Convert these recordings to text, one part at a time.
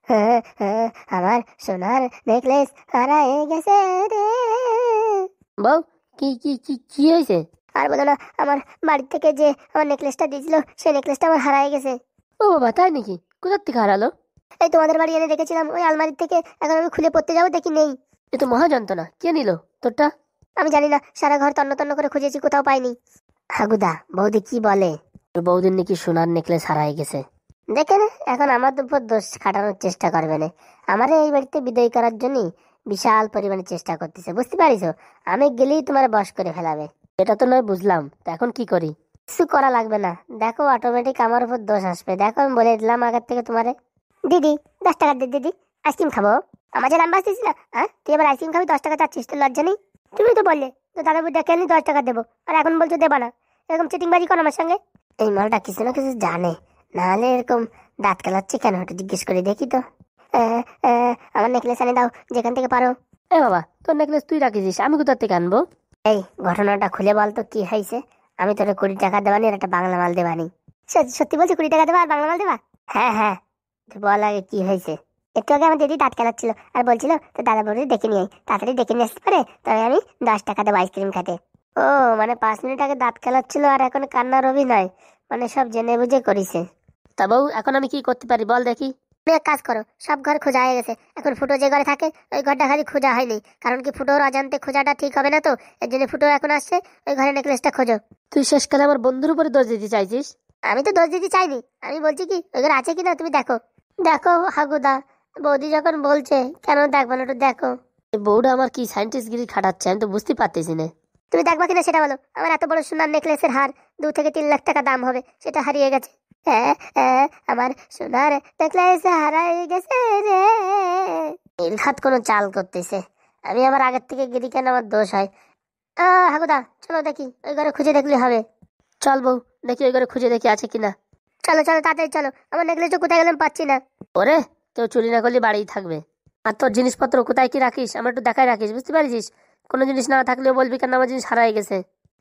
হ্যাঁ হ্যাঁ, আমার সোনার নেকলেস হারায় গেছে রে। বউ, কি কি কি কি হয়েছে? আর বলো না, আমার বাড়ি থেকে যে আমার নেকলেসটা দিয়েছিল সেই নেকলেসটা আমার হারায় গেছে। ও বাবা, তাই নাকি? কোথার থেকে হারালো? এই তোমাদের বাড়ি এনে রেখেছিলাম ওই আলমারির থেকে, এখন আমি খুলে পড়তে যাবো দেখি নেই। এ তো মহা যন্ত্রণা। কে নিল তোরটা? আমি জানি না, সারা ঘর তন্ন তন্ন করে খুঁজেছি, কোথাও পাইনি। হাগুদা, বৌদি কি বলে? তোর বউদিন নাকি সোনার নেকলেস হারাই গেছে। দেখে না, এখন আমার উপর দোষ খাটানোর চেষ্টা করবে না। আমারে এই বাড়িতে বিদায় করার জন্য বিশাল পরিমাণে চেষ্টা করতেছে, বুঝতে পারিস? আমি গেলেই তোমার বশ করে ফেলাবে। এটা তো নয় বুঝলাম, তা এখন কি করি? কিছু করা লাগবে না, দেখো অটোমেটিক আমার উপর দোষ আসবে। দেখো, আমি বলে দিলাম আগের থেকে তোমারে। দিদি, 10 টাকা দে দিদি, আইসক্রিম খাবো। আমার যে নাম বাঁচতেছি না, হ্যাঁ তুই এবার আইসক্রিম খাবি, 10 টাকা চাচ্ছিস, তোর লজ্জা নেই? তুমি তো বললে তো দাদা বুদ্ধি ডেকে আনি 10 টাকা দেবো, আর এখন বলছো দেবা না। এরকম চিটিংবাজি করো আমার সঙ্গে। এই মালটা কিছু না কিছু জানে, নাহলে এরকম দাঁত কেলাচ্ছে কেন, একটু জিজ্ঞেস করে দেখি তো। আমার নেকলেস এনে দাও যেখান থেকে পারো। এ বাবা, তোর নেকলেস তুই রাখিস, আমি কোথা থেকে আনবো? এই ঘটনাটা খুলে বল তো, কি হয়েছে? আমি তোর 20 টাকা দেবানি আর একটা বাংলা মাল দেবানি। সত্যি সত্যি বলছি, 20 টাকা দেবা আর বাংলা মাল দেবা? হ্যাঁ হ্যাঁ, তুই বল আগে কি হয়েছে। একটু আগে আমার দিদি দাঁত কেলাচ্ছিল আর বলছিল তো দাদা বৌদি ডেকে নিয়ে আয়, তাড়াতাড়ি ডেকে নিয়ে আসতে পারে, তবে আমি 10 টাকা দেবো আইসক্রিম খেতে। ও, মানে 5 মিনিট আগে দাঁত কেলাচ্ছিল আর এখন কান্নার অভিনয়, মানে সব জেনে বুঝে করিছে। তা বউ, এখন আমি কি করতে পারি বল দেখি? তুমি এক কাজ করো, সব ঘর খোঁজা হয়ে গেছে, এখন ফুটো যে ঘরে থাকে ওই ঘরটা খালি খোঁজা হয়নি, কারণ কি ফুটোর অজান্তে খোঁজাটা ঠিক হবে না তো, এর জন্য ফুটো এখন আসছে, ওই ঘরে নেকলেসটা খোঁজো। তুই শেষকালে আমার বন্ধুর উপরে দোষ দিতে চাইছিস? আমি তো দোষ দিতে চাইনি, আমি বলছি কি ওই ঘরে আছে কিনা তুমি দেখো। দেখো হাগুদা, বৌদি যখন বলছে কেন দেখবো না, একটু দেখো। এই বউটা আমার কি সাইন্টিস্ট গিরি খাটাচ্ছে, আমি তো বুঝতে পারতেছি না। তুমি দেখবা কিনা সেটা বলো। আমার এত বড় সোনার নেকলেসের হার 2 থেকে 3 লাখ টাকা দাম হবে, সেটা হারিয়ে গেছে। হ্যাঁ হ্যাঁ, আমার সোনার নেকলেস হারিয়ে গেছে রে। নির্ঘাত কোনো চাল করতেছে, আমি আবার আগের থেকে গিরি কেন, আমার দোষ হয়। হাগুদা, চলো দেখি ওই ঘরে খুঁজে দেখলে হবে। চল বউ, দেখি ওই ঘরে খুঁজে দেখি আছে কিনা। চলো চলো তাড়াতাড়ি চলো, আমার নেকলেসটা কোথায় গেলাম পাচ্ছি না। ওরে, কেউ চুরি না করলে বাড়িই থাকবে। আর তোর জিনিসপত্র কোথায় কি রাখিস আমার একটু দেখাই রাখিস, বুঝতে পারিস? কোনো জিনিস না থাকলেও বলবি কেন আমার জিনিস হারাই গেছে।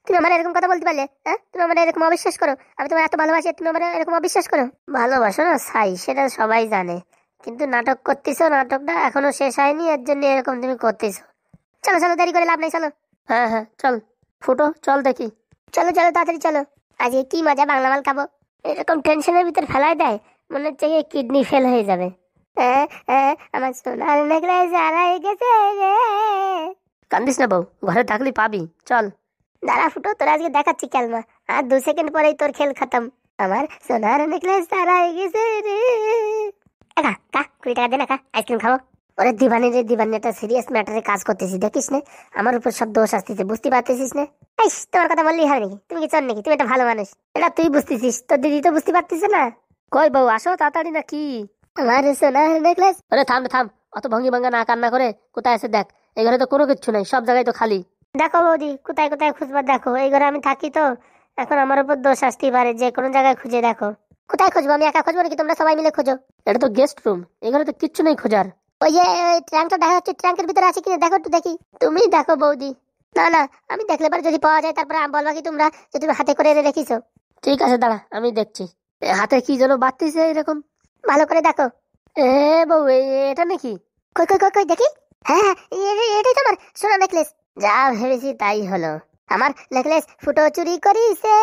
তুমি আমার এরকম কথা বলতে পারলে? হ্যাঁ, তুমি আমার এরকম অবিশ্বাস করো? আমি তোমার এত ভালোবাসি, তুমি আমার এরকম অবিশ্বাস করো? ভালোবাসো না সাই, সেটা সবাই জানে, কিন্তু নাটক করতেছো, নাটকটা এখনো শেষ হয়নি, এর জন্য এরকম তুমি করতেছো। চলো চলো, দেরি করে লাভ নেই, চলো। হ্যাঁ হ্যাঁ, চল ফুটো, চল দেখি। চলো চলো তাড়াতাড়ি চলো, আজকে কি মজা বাংলা মাল খাবো। এরকম টেনশনের ভিতর ফেলায় দেয়, মনে হচ্ছে কিডনি ফেল হয়ে যাবে। আমার সোনার নেকলেস হারাই গেছে রে। কান্দিস না বউ, ঘরে থাকলে পাবি, চল। দাঁড়া ফুটো, তোর আজকে দেখাচ্ছি খেলনা, আর 2 সেকেন্ড পরেই তোর খেল খতম। আমার সোনার নেকলেস হারাই গেছে রে। একা কা 20 টাকা দে না, কা আইসক্রিম খাবো। ওরে দিবানি রে দিবানি, একটা সিরিয়াস ম্যাটারে কাজ করতেছি, দেখিস না আমার উপর সব দোষ আসতেছে, বুঝতে পারতেছিস না? এই তোমার কথা বললেই হবে নাকি? তুমি কি চল নাকি? তুমি একটা ভালো মানুষ, এটা তুই বুঝতেছিস, তোর দিদি তো বুঝতে পারতেছে না। কই বউ, আসো তাড়াতাড়ি না কি? আমার সোনার নেকলেস। ওরে থাম রে থাম, অত ভঙ্গি ভাঙ্গা না কান্না করে কোথায় আছে দেখ। এই ঘরে তো কোনো কিচ্ছু নাই, সব জায়গায় তো খালি। দেখো বৌদি, কোথায় কোথায় খুঁজবার দেখো, এই ঘরে আমি থাকি তো, এখন আমার উপর দোষ আসতেই পারে, যে কোনো জায়গায় খুঁজে দেখো। কোথায় খুঁজবো? আমি একা খুঁজবো নাকি তোমরা সবাই মিলে খোঁজো? এটা তো গেস্ট রুম, এই ঘরে তো কিচ্ছু নেই খোঁজার। ওই যে ওই ট্রাঙ্কটা দেখা যাচ্ছে, ট্রাঙ্কের ভিতরে আছে কিনা দেখো, একটু দেখি। তুমি দেখো বৌদি। না না, আমি দেখলে পরে যদি পাওয়া যায় তারপরে বলবা কি তোমরা যে তুমি হাতে করে এনে রেখিছো। ঠিক আছে দাঁড়া, আমি দেখছি। এ হাতে কি যেন বাড়তিছে এরকম। ভালো করে দেখো। এ বউ, এটা নাকি? কই কই কই কই দেখি। হ্যাঁ হ্যাঁ, এটাই তো আমার সোনা নেকলেস। যা ভেবেছি তাই হলো, আমার নেকলেস ফুটো চুরি করিছে।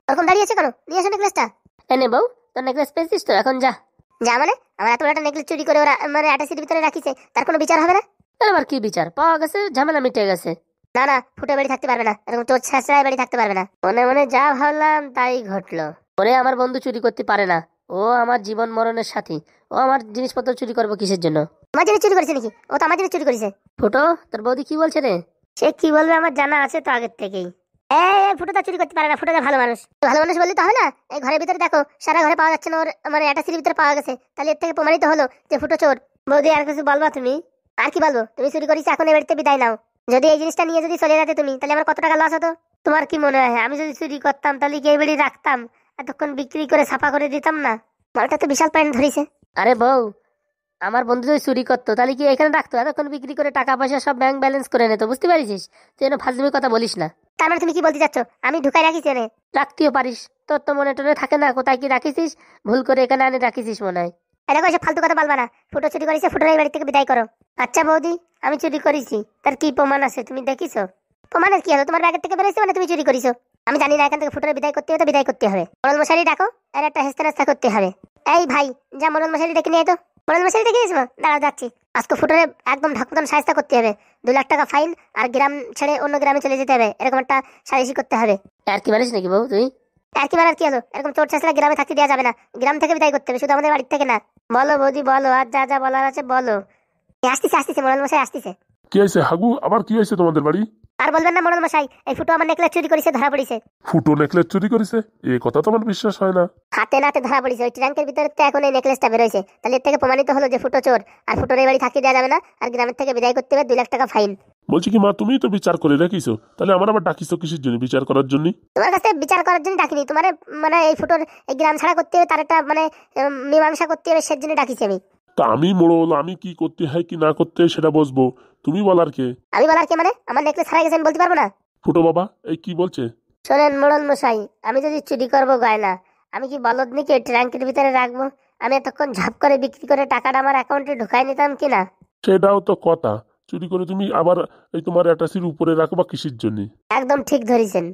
ওরকম দাঁড়িয়ে আছে কেন? নিয়ে আসো নেকলেসটা। এনে বউ, তোর নেকলেস পেয়েছিস তো, এখন যা। যা মানে? আমার এত বড় একটা নেকলেস চুরি করে ওরা মানে অ্যাটাসির ভিতরে রাখিছে, তার কোনো বিচার হবে না? এর আবার কি বিচার? পাওয়া গেছে, ঝামেলা মিটে গেছে। না না, ফুটে বাড়ি থাকতে পারবে না, এরকম চোর ছেঁচড়ায় বাড়ি থাকতে পারবে না। মনে মনে যা ভাবলাম তাই ঘটলো। ওরে, আমার বন্ধু চুরি করতে পারে না, ও আমার জীবন মরণের সাথী। ও আমার জিনিসপত্র চুরি করবো কিসের জন্য? আমার জিনিস চুরি করেছে নাকি? ও তো আমার জিনিস চুরি করেছে। ফুটো, তোর বৌদি কি বলছে রে? সে কি বলবে আমার জানা আছে তো আগের থেকেই। ফুটোটা চুরি করতে পারে না, ফুটোটা ভালো মানুষ। ভালো মানুষ বললি তো হয় না? এই ঘরের ভিতরে দেখো, সারা ঘরে পাওয়া যাচ্ছে না, ওর মানে অ্যাটাসির ভিতরে পাওয়া গেছে, তাহলে এর থেকে প্রমাণিত হলো যে ফুটো চোর। বৌদি আর কিছু বলবা তুমি? আর কি বলবো, তুমি চুরি করেছো, এখন এই বাড়িতে বিদায় নাও। যদি এই জিনিসটা নিয়ে যদি চলে যেতে তুমি, তাহলে আমার কত টাকা লস হতো? তোমার কি মনে হয় আমি যদি চুরি করতাম তাহলে কি এই বাড়ি রাখতাম, এতক্ষণ বিক্রি করে ছাপা করে দিতাম না? মালটা তো বিশাল প্যান্ট ধরেছে। আরে বউ, আমার বন্ধু যদি চুরি করতো তাহলে কি এখানে রাখতো? এতক্ষণ বিক্রি করে টাকা পয়সা সব ব্যাংক ব্যালেন্স করে নিত, বুঝতে পারিস? তুই যেন ফাজলামি কথা বলিস না। তার মানে তুমি কি বলতে চাচ্ছ আমি ঢুকাই রাখিছি এনে? রাখতেও পারিস, তোর তো মনে টনে থাকে না কোথায় কি রাখিস, ভুল করে এখানে আনি রাখিস মনে হয়। দেখো এসব ফালতু কথা বলবা না। ফুটো চুরি করেছে, ফুটোর এই বাড়ি থেকে বিদায় করো। আচ্ছা বৌদি, আমি চুরি করেছি, তার কি প্রমাণ আছে তুমি দেখিছো? প্রমাণের কি হলো? তোমার ব্যাগের থেকে বেরোইছে মানে তুমি চুরি করেছো। আমি জানি না, এখান থেকে ফুটোর বিদায় করতে হবে তো বিদায় করতে হবে। মোড়ল মশাই ডাকো, এর একটা হেস্তা নাস্তা করতে হবে। এই ভাই, যা মোড়ল মশাই ডেকে নিয়ে আয় তো। মোড়ল মশাই ডেকে নিয়েছো? দাঁড়াও যাচ্ছি। আজকে ফুটোরে একদম ঢাকমতন সাহায্য করতে হবে। 2 লাখ টাকা ফাইন, আর গ্রাম ছেড়ে অন্য গ্রামে চলে যেতে হবে, এরকম একটা সালিশি করতে হবে। আর কি বলিস নাকি বউ তুই? আর কি মারার কি হলো? এরকম চোর চাষলা গ্রামে থাকতে দেওয়া যাবে না। গ্রাম থেকে বিদায় করতে হবে, শুধু আমাদের বাড়ির থেকে না। বলো বৌদি বলো, আর যা যা বলার আছে বলো। আসতেছে আসতেছে, মোড়ল মশাই আসতেছে। কি হয়েছে হাগু? আবার কি হয়েছে তোমাদের বাড়ি? আর বলবেন না মোড়ল মশাই, এই ফুটো আমার নেকলেস চুরি করেছে, ধরা পড়েছে। ফুটো নেকলেস চুরি করেছে? এই কথা তো আমার বিশ্বাস হয় না। হাতে নাতে ধরা পড়েছে। ওই ট্রাঙ্কের ভিতরে তো এখন এই নেকলেসটা বেরোয়েছে। তাহলে এর থেকে প্রমাণিত হলো যে ফুটো চোর, আর ফুটোর এই বাড়ি থাকতে দেওয়া যাবে না, আর গ্রামের থেকে বিদায় করতে হবে, 2 লাখ টাকা ফাইন। বলছি কি মা, তুমিই তো বিচার করে রেখিছো, তাহলে আমার আবার ডাকিছো কিসের জন্য? বিচার করার জন্য? তোমার কাছে বিচার করার জন্য ডাকিনি, তোমার মানে এই ফুটোর এই গ্রাম ছাড়া করতে হবে, তার একটা মানে মীমাংসা করতে হবে, সেজন্য ডাকিছি আমি। তা আমি মোড়ল, আমি কি করতে হয় কি না করতে হয় সেটা বসবো, তুমি বলার কে? আমি বলার কে মানে? আমার নেকলেস হারিয়ে গেছে, আমি বলতে পারবো না? ফুটো বাবা এই কি বলছে? শোনেন মোড়ল মশাই, আমি যদি চুরি করবো গয়না, আমি কি বলদনিকে ট্রাঙ্কের ভিতরে রাখবো? আমি এতক্ষণ ঝাপ করে বিক্রি করে টাকাটা আমার অ্যাকাউন্টে ঢুকাই নিতাম কিনা। সেটাও তো কথা, চুরি করে তুমি আবার এই তোমার অ্যাটাসির উপরে রাখবা কিসের জন্য? একদম ঠিক ধরেছেন।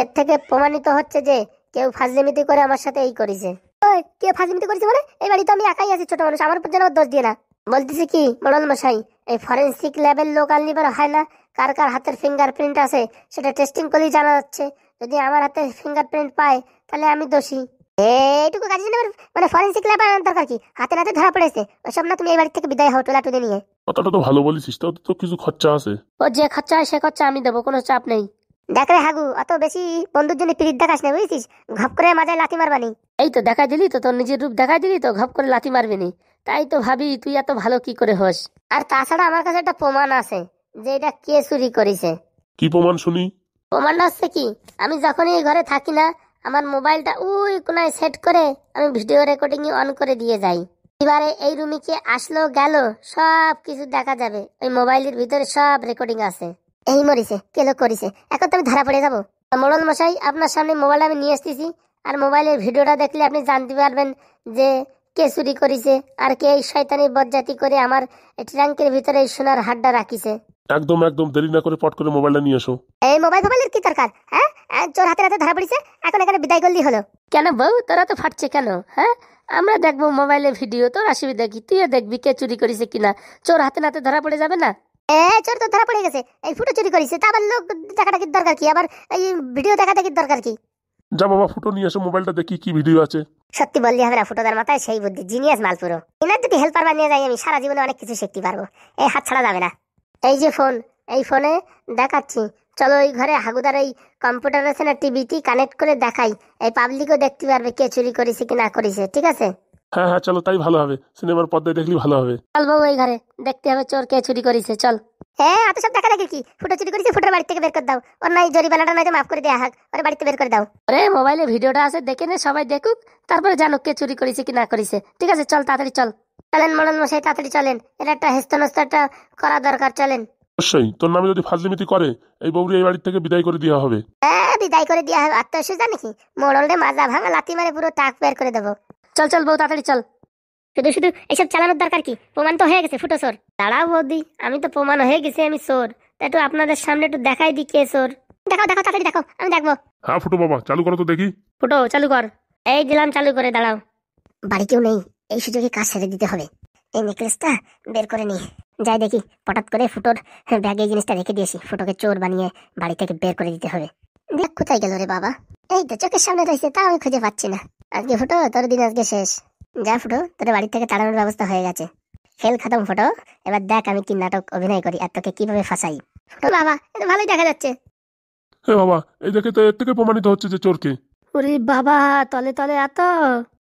এর থেকে প্রমাণিত হচ্ছে যে কেউ ফাজলিমিতি করে আমার সাথে এই করেছে। ওই কে ফাজলিমিতি করেছে মানে? এই বাড়িতে আমি একাই আছি, ছোট মানুষ, আমার উপর যেন দোষ দিয়ে না। বলতেছি কি মোড়ল মশাই, এই ফরেন্সিক ল্যাবের লোক আনলিবার হয় না? কার কার হাতের ফিঙ্গারপ্রিন্ট আছে সেটা টেস্টিং করলেই জানা যাচ্ছে। যদি আমার হাতে ফিঙ্গারপ্রিন্ট পায় তাহলে আমি দোষী। এইটুকু কাজে নেবার মানে ফরেন্সিক ল্যাব আনার দরকার কি? হাতে নাতে ধরা পড়েছে, ওসব না। তুমি এই বাড়ি থেকে বিদায় হও টোলা টুলে নিয়ে। কথাটা তো ভালো বলিস, তাও তো কিছু খরচা আছে। ও যে খরচা হয় সে খরচা আমি দেবো, কোনো চাপ নেই। দেখ রে হাগু, অত বেশি বন্ধুর জন্য পিরিত দেখাস না, বুঝেছিস? ঘপ করে মাজায় লাথি মারবানি। এই তো দেখাই দিলি তো, তোর নিজের রূপ দেখাই দিলি তো, ঘপ করে লাথি মারবি নি। তাই তো ভাবি তুই এত ভালো কি করে হোস। আর তাছাড়া আমার কাছে একটা প্রমাণ আছে যে এটা কে চুরি করেছে। কি প্রমাণ শুনি? প্রমাণটা হচ্ছে কি, আমি যখনই এই ঘরে থাকি না, আমার মোবাইলটা ওই কোনায় সেট করে আমি ভিডিও রেকর্ডিং অন করে দিয়ে যাই। এবারে এই রুমে কে আসলো গেল সব কিছু দেখা যাবে, ওই মোবাইলের ভিতরে সব রেকর্ডিং আছে। এই মরিছে কে লোক করেছে, এখন তো আমি ধরা পড়ে যাবো। মোড়ল মশাই, আপনার সামনে মোবাইলটা আমি নিয়ে আসতেছি, আর মোবাইলের ভিডিওটা দেখলে আপনি জানতে পারবেন যে কে চুরি করেছে, আর কে এই শয়তানি বজ্জাতি করে আমার ট্রাঙ্কের ভিতরে এই সোনার হাড্ডা রাখিছে। একদম একদম দেরি না করে পট করে মোবাইলটা নিয়ে এসো। এই মোবাইলের কি দরকার? হ্যাঁ, চোর হাতে হাতে ধরা পড়েছে, এখন এখানে বিদায় করলেই হলো। কেন বউ, তোরা তো ফাটছে কেন? হ্যাঁ, আমরা দেখবো মোবাইলে ভিডিও, তোর অসুবিধা কি? তুইও দেখবি কে চুরি করেছে কিনা। চোর হাতে নাতে ধরা পড়ে যাবে না? চোর তো ধরা পড়ে গেছে, এই ফুটো চুরি করেছে, তা আবার লোক দেখাটা কি দরকার কি? আবার এই ভিডিও দেখাটা কি দরকার কি? যা বাবা ফুটো নিয়ে এসো, মোবাইলটা দেখি কি ভিডিও আছে। সত্যি বললি হবে না, ফুটোদার মাথায় সেই বুদ্ধি, জিনিয়াস মাল পুরো। এনার যদি হেল্পার বানিয়ে যাই আমি, সারা জীবনে অনেক কিছু শিখতে পারবো। এই হাত ছাড়া যাবে না। এই যে ফোন, এই ফোনে দেখাচ্ছি। চলো ওই ঘরে হাগুদার এই কম্পিউটার আছে না, টিভিটি কানেক্ট করে দেখাই, এই পাবলিকও দেখতে পারবে কে চুরি করেছে কি না করেছে। ঠিক আছে? হ্যাঁ হ্যাঁ চলো, তাই ভালো হবে, সিনেমার পর্দায় দেখলে ভালো হবে। চল বউ, এই ঘরে দেখতে হবে চোর কে চুরি করেছে, চল। হ্যাঁ, এত সব দেখা দেখি কি? ফুটো চুরি করেছে, ফুটোর বাড়ি থেকে বের করে দাও। ওর নাই জরিমানাটা নয়তো মাফ করে দেওয়া হোক, ওর বাড়িতে বের করে দাও। আরে মোবাইলে ভিডিওটা আছে, দেখে নে, সবাই দেখুক, তারপরে জানুক কে চুরি করেছে কি না করেছে। ঠিক আছে, চল তাড়াতাড়ি চল। চলেন মোড়ল মশাই, তাড়াতাড়ি চলেন, এর একটা হেস্তনস্তাটা করা দরকার। চলেন। অবশ্যই, তোর নামে যদি ফাজলিমিতি করে এই বউরি এই বাড়ি থেকে বিদায় করে দেওয়া হবে। হ্যাঁ, বিদায় করে দেওয়া হবে। আত্মসুজা নাকি? মোড়লরে মাজা ভাঙা লাথি মারে পুরো টাক বের করে দেবো। চল চল বউ, তাড়াতাড়ি চল। শুধু শুধু এসব চালানোর দরকার কি? প্রমাণ তো হয়ে গেছে ফুটো চোর। দাঁড়াও বৌদি, আমি তো প্রমাণ হয়ে গেছি আমি চোর, তা একটু আপনাদের সামনে একটু দেখাই দিই কে চোর। দেখাও দেখাও, তাড়াতাড়ি দেখাও, আমি দেখবো। হ্যাঁ ফুটো বাবা চালু করো তো দেখি। ফুটো চালু কর। এই দিলাম চালু করে, দাঁড়াও। বাড়ি কেউ নেই, এই সুযোগে কাজ সেরে দিতে হবে। এই নেকলেসটা বের করে নি, যাই দেখি। হঠাৎ করে ফুটোর ব্যাগে এই জিনিসটা রেখে দিয়েছি, ফুটোকে চোর বানিয়ে বাড়ি থেকে বের করে দিতে হবে। দেখ কোথায় গেল রে বাবা, এই তো চোখের সামনে রয়েছে, তা আমি খুঁজে পাচ্ছি না। আজকে ফুটো তোর দিন আজকে শেষ। যা ফুটো, তোর বাড়ি থেকে তাড়ানোর ব্যবস্থা হয়ে গেছে। খেল খতম ফুটো, এবার দেখ আমি কি নাটক অভিনয় করি আর তোকে কিভাবে ফাঁসাই। ফুটো বাবা, এটা ভালোই দেখা যাচ্ছে। হে বাবা, এই দেখে তো এর থেকে প্রমাণিত হচ্ছে যে চোরকে। ওরে বাবা, তলে তলে এত।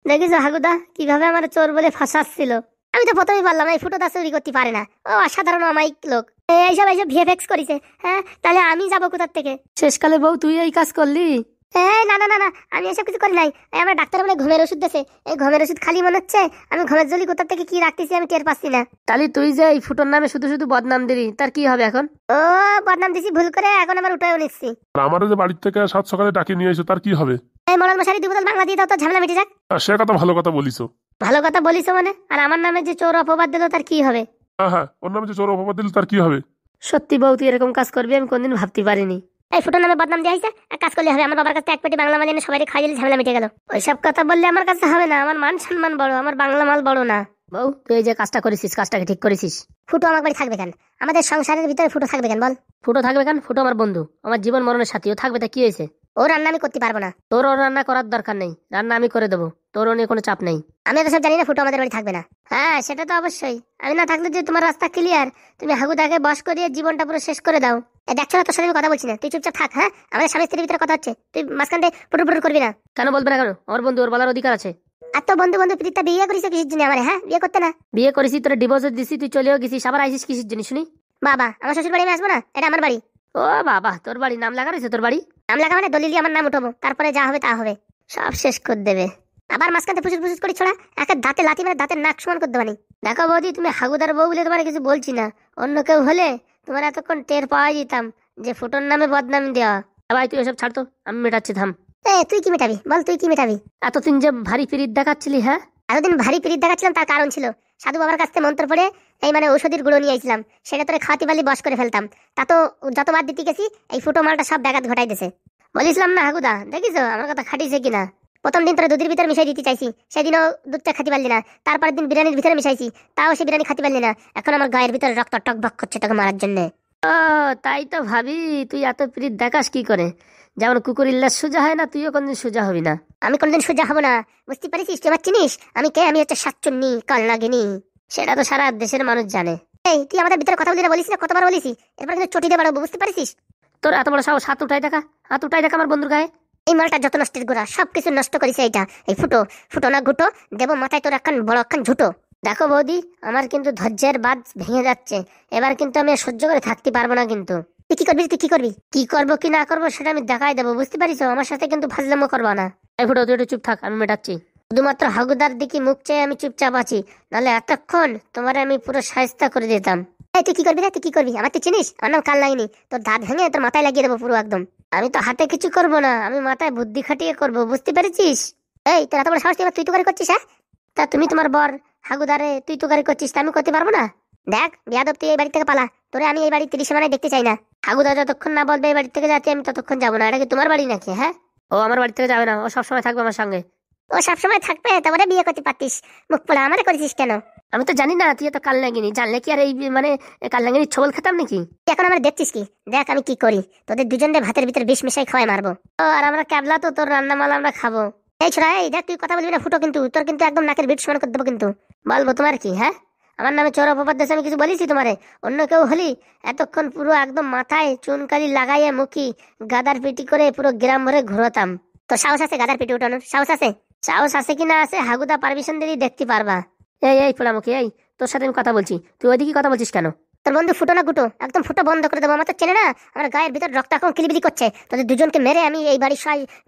দেখিস হাগুদা কিভাবে আমার চোর বলে ফাঁসাচ্ছিল। আমি তো প্রথমেই বললাম এই ফুটোদা চুরি করতে পারে না, ও অসাধারণ অমায়িক লোক। এইসব এইসব ভিএফএক্স করেছে। হ্যাঁ, তাহলে আমি যাবো কোথার থেকে? শেষকালে বউ তুই এই কাজ করলি? এই না না না না, আমি এসব কিছু করি নাই। এই আমার ডাক্তার বলে ঘুমের ওষুধ দিয়েছে, এই ঘুমের ওষুধ খালি মনে হচ্ছে। আমি ঘুমের জলি কোথার থেকে কি রাখতেছি আমি টের পাচ্ছি না। তাহলে তুই যে এই ফুটোর নামে শুধু শুধু বদনাম দিলি, তার কি হবে এখন? ও বদনাম দিছি ভুল করে, এখন আমার উঠায়ও নিচ্ছি। আর আমারও যে বাড়ির থেকে সাত সকালে ডাকে নিয়ে এসো, তার কি হবে? এই মোড়ল মশারি 2 বোতল বাংলা দিয়ে দাও তো, ঝামেলা মিটে যাক। সে কথা ভালো কথা বলিস। ভালো কথা বলিস মানে, আর আমার নামে যে চোর অপবাদ দিল তার কি হবে? হ্যাঁ হ্যাঁ, ওর নামে যে চোর অপবাদ দিল তার কি হবে? সত্যি বউ, তুই এরকম কাজ করবি আমি কোনদিন ভাবতে পারিনি। এই ফুটোর নামে বদনাম দিয়ে আইছে, এক কাজ করলে হবে, আমার বাবার কাছে এক পেটি বাংলা মাল এনে সবাই খাই দিলে ঝামেলা মিটে গেল। ওইসব কথা বললে আমার কাছে হবে না, আমার মান সম্মান বড়, আমার বাংলা মাল বড় না। বউ, তুই এই যে কাজটা করেছিস, কাজটাকে ঠিক করেছিস। ফুটো আমার বাড়ি থাকবে কেন? আমাদের সংসারের ভিতরে ফুটো থাকবে কেন বল? ফুটো থাকবে কেন? ফুটো আমার বন্ধু, আমার জীবন মরণের সাথীও থাকবে, তা কি হয়েছে? ও রান্না আমি করতে পারবো না। তোর ও রান্না করার দরকার নেই, রান্না আমি করে দেবো, তোর ও নিয়ে কোনো চাপ নেই। আমি তো সব জানি না ফুটো আমাদের বাড়ি থাকবে না। হ্যাঁ সেটা তো অবশ্যই, আমি না থাকলে যে তোমার রাস্তা ক্লিয়ার, তুমি হাগুদাকে বস করিয়ে জীবনটা পুরো শেষ করে দাও। দেখছো না তোর সাথে আমি কথা বলছি না, তুই চুপচাপ থাক। হ্যাঁ আমাদের স্বামী স্ত্রীর ভিতরে কথা হচ্ছে, তুই মাঝখানে পুটুর পুটুর করবি না। কেন বলবে না কেন? আমার বন্ধু, ওর বলার অধিকার আছে। আর তো বন্ধু বন্ধু প্রীতিটা বিয়ে করিস কিসের জন্য আমার? হ্যাঁ বিয়ে করতে না। বিয়ে করেছি, তোর ডিভোর্স দিছি, তুই চলেও গেছিস, আবার আইসিস কিসের জন্য শুনি? বাবা আমার শ্বশুর বাড়ি আমি আসবো না, এটা আমার বাড়ি। ও বাবা, তোর বাড়ি নাম লাগা রয়েছে? তোর বাড়ি নাম লাগা মানে দলিলি আমার নাম উঠাবো, তারপরে যা হবে তা হবে, সব শেষ করে দেবে। আবার মাঝখানে ফুসুস ফুসুস করে ছোড়া, একটা দাঁতে লাথি মেরে দাঁতের নাক সমান করে দেবানি। দেখো বৌদি, তুমি হাগুদার বউ বলে তোমার কিছু বলছি না, অন্য কেউ হলে তোমার এতক্ষণ টের পাওয়া যেতাম যে ফুটোর নামে বদনাম দেওয়া। ভাই তুই এসব ছাড়তো, আমি মেটাচ্ছি, থাম। তুই কি মেটাবি বল, তুই কি মেটাবি? এতদিন যে ভারী পিরিত দেখাচ্ছিলি, হ্যাঁ এতদিন ভারী পিরিত দেখাচ্ছিলাম, তার কারণ ছিল সাধু বাবার কাছ থেকে মন্ত্র পড়ে এই মানে ঔষধির গুঁড়ো নিয়ে আইছিলাম, সেটা তোরে খাওয়াতে পারলি বস করে ফেলতাম। তা তো যতবার দিতে গেছি এই ফুটো মালটা সব ব্যাঘাত ঘটাই দিছে। বলিছিলাম না হাগুদা, দেখিছো আমার কথা খাটিছে কিনা? প্রথম দিন তোরা দুধের ভিতরে মিশাই দিতে চাইছি, সেদিনও দুধটা খাতে পারলি না। তারপরের দিন বিরিয়ানির ভিতরে মিশাইছি, তাও সে বিরিয়ানি খাতে পারলি না। এখন আমার গায়ের ভিতরে রক্ত টকবক করছে তোকে মারার জন্য। ও তাই তো ভাবি, তুই এত পিরিত দেখাস কি করে? যেমন কুকুর ইল্লাস সোজা হয় না, তুইও কোনদিন সোজা হবি না। আমি কোনদিন সোজা হবো না, বুঝতে পারিস? তুই আমার চিনিস আমি কে? আমি হচ্ছে শাকচুন্নি কালনাগিনী। সেটা তো সারা দেশের মানুষ জানে। এই তুই আমাদের ভিতরে কথা বলি না, বলিস না, কতবার বলিস? এরপর কিন্তু চটিতে বাড়াবো, বুঝতে পারিস? তোর এত বড় সাহস, হাত উঠাই দেখা, হাত উঠাই দেখা আমার বন্ধুর গায়ে। এই মালটা যত নষ্টের গোড়া, সবকিছু নষ্ট করেছে এইটা, এই ফুটো। ফুটো না ঘুটো দেবো মাথায় তোর একখান বড় একখান ঝুটো। দেখো বৌদি, আমার কিন্তু ধৈর্যের বাঁধ ভেঙে যাচ্ছে, এবার কিন্তু আমি আর সহ্য করে থাকতে পারবো না কিন্তু। তুই কি করবি? তুই কি করবি? কি করবো কি না করবো সেটা আমি দেখাই দেবো, বুঝতে পারিস? আমার সাথে কিন্তু ফাজলামো করবা না। এই ফুটো, তুই একটু চুপ থাক, আমি মেটাচ্ছি। শুধুমাত্র হাগুদার দিকে মুখ চেয়ে আমি চুপচাপ আছি, নাহলে এতক্ষণ তোমার আমি পুরো সায়স্তা করে দিতাম। এই তুই কি করবি রে? তুই কি করবি? আমার তুই চিনিস? আমার নাম কাল লাগেনি, তোর দাঁত ভেঙে তোর মাথায় লাগিয়ে দেবো পুরো একদম। আমি তো হাতে কিছু করব না, আমি মাথায় বুদ্ধি খাটিয়ে করব, বুঝতে পেরেছিস? এই তোর এত বড় সাহস, তুই তুই তো করছিস? হ্যাঁ তা তুমি তোমার বর হাগুদারে তুই তুকারি করছিস, তা আমি করতে পারবো না? দেখ বিয়াদব, তুই এই বাড়ি থেকে পালা, তোরে আমি এই বাড়ি 30 সীমানায় দেখতে চাই না। হাগুদা যতক্ষণ না বলবে এই বাড়ি থেকে যাচ্ছি, আমি ততক্ষণ যাবো না। এটা কি তোমার বাড়ি নাকি? হ্যাঁ, ও আমার বাড়ি থেকে যাবে না, ও সবসময় থাকবে আমার সঙ্গে। ও সবসময় থাকবে, তারপরে বিয়ে করতে পারতিস, মুখ পোড়া আমারে করেছিস কেন? আমি তো জানি না, তুই তো কাল নাগিনি, জানলে কি আর এই মানে কাল নাগিনি ছবল খেতাম নাকি? তুই এখন আমার দেখছিস কি? দেখ আমি কি করি, তোদের দুজনের ভাতের ভিতরে বিষ মিশাই খাওয়াই মারবো। ও আর আমরা ক্যাবলা তো, তোর রান্না মাল আমরা খাবো। এই ছোড়া, এই দেখ তুই কথা বলবি না ফুটো, কিন্তু তোর কিন্তু একদম নাকের বিট সমান করে দেবো কিন্তু। বলবো তোমার কি? হ্যাঁ, আমার নামে চোর অপবাদ দেশে আমি কিছু বলেছি তোমারে? অন্য কেউ হলি এতক্ষণ পুরো একদম মাথায় চুনকালি লাগাইয়ে মুখি গাদার পিটি করে পুরো গ্রাম ভরে ঘুরতাম। তোর সাহস আছে গাদার পিটি উঠানোর? সাহস আছে? সাহস আছে কি না আছে হাগুদা পারমিশন দিলেই দেখতে পারবা। এই পোড়ামুখী, এই তোর সাথে আমি কথা বলছি, তুই ওইদিকে কথা বলছিস কেন? তোর বন্ধু ফুটো না গুটো, একদম ফুটো বন্ধ করে দেবো। আমার তো চেনে না, আমার গায়ের ভিতর রক্ত এখন কিলিবিলি করছে। তোদের দুজনকে মেরে আমি এই বাড়ির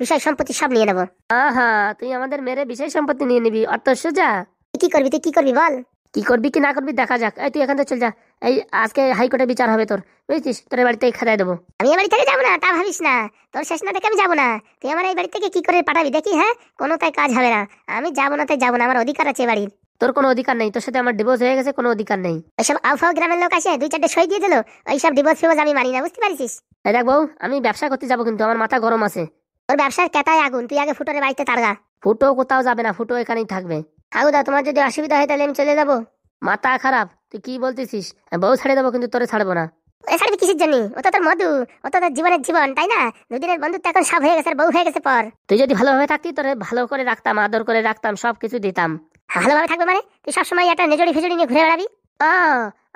বিষয় সম্পত্তি সব নিয়ে নেবো। আহা, তুই আমাদের মেরে বিষয় সম্পত্তি নিয়ে নিবি? অত সোজা? তুই কি করবি? তুই কি করবি বল? কি করবি কি না করবি দেখা যাক। এই তুই এখান থেকে চল যা, এই আজকে হাইকোর্টে বিচার হবে তোর, বুঝছিস? তোর এই বাড়িতে খেদাই দেবো। আমি এই বাড়ি থেকে যাবো না, তা ভাবিস না। তোর শেষ না দেখে আমি যাবো না। তুই আমার এই বাড়ি থেকে কি করে পাঠাবি দেখি? হ্যাঁ কোনো তাই কাজ হবে না, আমি যাবো না, তাই যাবো না, আমার অধিকার আছে বাড়ির। তোর কোনো অধিকার নেই, তোর সাথে আমার ডিভোর্স হয়ে গেছে, কোনো অধিকার নেই। ওইসব আউফাও গ্রামের লোক আসে 2-4টে সই দিয়ে দিল, ওইসব ডিভোর্স ফিভোর্স আমি মানি না, বুঝতে পারিস? এই দেখ বউ, আমি ব্যবসা করতে যাবো কিন্তু আমার মাথা গরম আছে। তোর ব্যবসার কেতায় আগুন, তুই আগে ফুটোর বাড়িতে তাড়গা। ফুটো কোথাও যাবে না, ফুটো এখানেই থাকবে। হাগুদা তোমার যদি অসুবিধা হয় তাহলে আমি চলে যাবো। মাথা খারাপ, তুই কি বলতেছিস? বউ ছাড়িয়ে দেবো কিন্তু তোরে ছাড়বো না। ছাড়বি কিসের জন্য? ও তো তোর মধু, ও তো তোর জীবনের জীবন, তাই না? দুদিনের বন্ধুত্ব এখন সব হয়ে গেছে, আর বউ হয়ে গেছে পর। তুই যদি ভালোভাবে থাকতি তোরে ভালো করে রাখতাম, আদর করে রাখতাম, সবকিছু দিতাম। ভালোভাবে থাকবে মানে? তুই সবসময় একটা নেজড়ি ফেজড়ি নিয়ে ঘুরে বেড়াবি।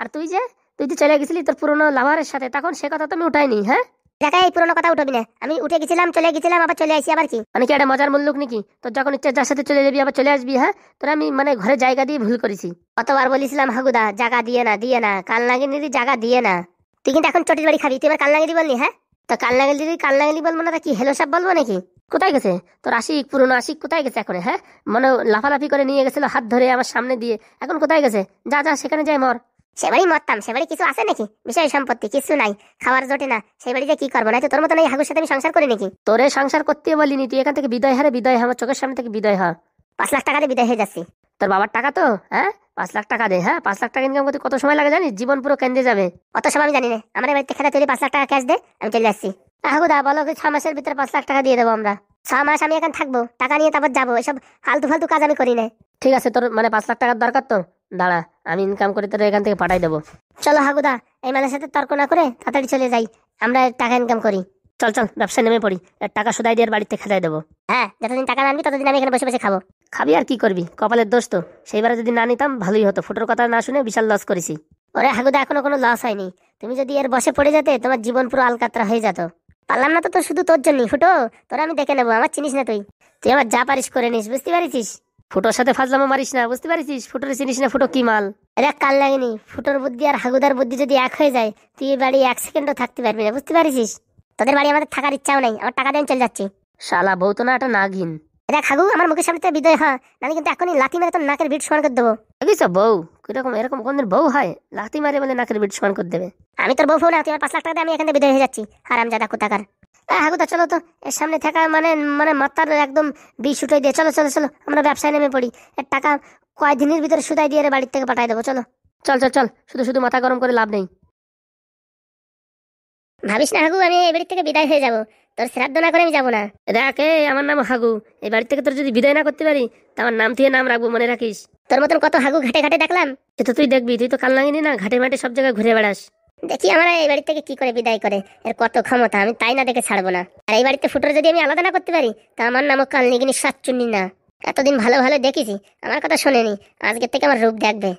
আর তুই যে চলে গেছিলি তোর পুরোনো লাভারের সাথে, তখন সে কথা তো আমি উঠাইনি। হ্যাঁ দেখা, এই পুরোনো কথা উঠবি না। আমি উঠে গেছিলাম, চলে গেছিলাম, আবার চলে আসি, আবার কি? মানে কি একটা মজার মুল্লুক নাকি? তোর যখন ইচ্ছা যার সাথে চলে যাবি আবার চলে আসবি। হ্যাঁ, তোর আমি মানে ঘরে জায়গা দিয়ে ভুল করেছি। কতবার বলেছিলাম হাগুদা জায়গা দিয়ে না, দিয়ে না, কাল নাগিনীর জায়গা দিয়ে না। তুই কিন্তু এখন চটির বাড়ি খাবি, তুই এবার কাল নাগিনি বললি? হ্যাঁ তো কাল নাগিনি বলবো না, তা কি হেলো সব বলবো নাকি? কোথায় গেছে তোর আশিক, পুরনো আশিক কোথায় গেছে এখন? হ্যাঁ, মানে লাফালাফি করে নিয়ে গেছিল হাত ধরে আমার সামনে দিয়ে, এখন কোথায় গেছে? যা যা সেখানে যাই মর। সে বাড়ি মরতাম, সে বাড়ি কিছু আছে নাকি? বিষয় সম্পত্তি কিছু নাই, খাবার জোটে না, সেই বাড়িতে কি করবো? না তো তোর মতন এই হাগুর সাথে আমি সংসার করি নাকি? তোরে সংসার করতে বলিনি, তুই এখান থেকে বিদায় হারে বিদায়, আমার চোখের সামনে থেকে বিদায় হ। 5 লাখ টাকা দিয়ে বিদায় হয়ে যাচ্ছি। তোর বাবার টাকা তো, হ্যাঁ 5 লাখ টাকা দে। হ্যাঁ 5 লাখ টাকা ইনকাম করতে কত সময় লাগে জানিস? জীবন পুরো কেন্দ্রে যাবে। অত সময় আমি জানি না, আমার এই বাড়িতে খেলা তৈরি 5 লাখ টাকা ক্যাশ দে, আমি চলে আসছি। হাগুদা বলো 6 মাসের ভিতরে 5 লাখ টাকা দিয়ে দেবো আমরা। 6 মাস আমি এখন থাকবো, টাকা নিয়ে তারপর যাবো, এসব ফালতু ফালতু কাজ আমি করি না। ঠিক আছে, তোর মানে 5 লাখ টাকার দরকার তো, দাঁড়া আমি ইনকাম করে তোর এখান থেকে পাঠাই দেবো। চলো হাগুদা, এই মালের সাথে তর্ক না করে তাড়াতাড়ি চলে যাই, আমরা টাকা ইনকাম করি। চল চল ব্যবসায় নেমে পড়ি, এর টাকা সুদাই দিয়ে বাড়িতে খেদাই দেবো। হ্যাঁ, যতদিন টাকা না আনবি ততদিন আমি এখানে বসে বসে খাবো। খাবি আর কি করবি, কপালের দোষ তো। সেইবারে যদি না নিতাম ভালোই হতো, ফুটোর কথা না শুনে বিশাল লস করেছি। ওরে হাগুদা, এখনো কোনো লস হয়নি, তুমি যদি এর বসে পড়ে যেতে তোমার জীবন পুরো আলকাতরা হয়ে যেত। পারলাম না তো তোর, শুধু তোর জন্যই ফুটো, তোরা আমি দেখে নেবো, আমার চিনিস না তুই, তুই আমার যা পারিস করে নিস, বুঝতে পারিস? ফুটোর সাথে ফাজলামো মারিস না, বুঝতে পারিস? ফুটোর চিনিস না, ফুটো কি মাল। এটা কাল লাগেনি, ফুটোর বুদ্ধি আর হাগুদার বুদ্ধি যদি এক হয়ে যায়, তুই এই বাড়ি 1 সেকেন্ডও থাকতে পারবি না, বুঝতে পারিস? তোদের বাড়ি আমাদের থাকার ইচ্ছাও নেই, আমার টাকা দিয়ে আমি চলে যাচ্ছি। শালা বউ তো না, এটা নাগিন। দেখ হাগু, আমার মুখের সামনে থেকে বিদায় হয়, নাহলে কিন্তু এখনই লাথি মেরে তোর নাকের বিট সমান করে দেবো। দেখিস বউ কিরকম, এরকম কোনদিন বউ হয় লাথি মারে বলে নাকের বিট সমান করে দেবে? আমি তোর বউ ফোন না, তুই আমার 5 লাখ টাকা দিয়ে আমি এখান থেকে বিদায় হয়ে যাচ্ছি, হারাম জাদা কোথাকার। হাগুদা চলো তো, এর সামনে থাকা মানে মানে মাথার একদম বিষ উঠে দিয়ে, চলো চলো চলো আমরা ব্যবসায় নেমে পড়ি, এর টাকা কয়েকদিনের ভিতরে সুদাই দিয়ে বাড়ির থেকে পাঠাই দেবো, চলো। চল চল চল, শুধু শুধু মাথা গরম করে লাভ নেই। ভাবিস না হাগু, আমি এই বাড়ির থেকে বিদায় হয়ে যাবো, তোর শ্রাদ্ধ না করে আমি যাবো না। দেখ আমার নাম হাগু, এই বাড়ি থেকে তোর যদি বিদায় না করতে পারি তা আমার নাম থেকে নাম রাখবো, মনে রাখিস। তোর মতন কত হাগু ঘাটে ঘাটে দেখলাম, সে তো তুই দেখবি, তুই তো কাল নাগিনি না, ঘাটে মাঠে সব জায়গায় ঘুরে বেড়াস। দেখি আমার এই বাড়ি থেকে কি করে বিদায় করে, এর কত ক্ষমতা, আমি তাই না দেখে ছাড়বো না। আর এই বাড়িতে ফুটোর যদি আমি আলাদা না করতে পারি, তা আমার নামও কাল নিগিনি সাতচুন্নি না। এতদিন ভালো ভালো দেখেছি, আমার কথা শোনেনি, আজকের থেকে আমার রূপ দেখবে।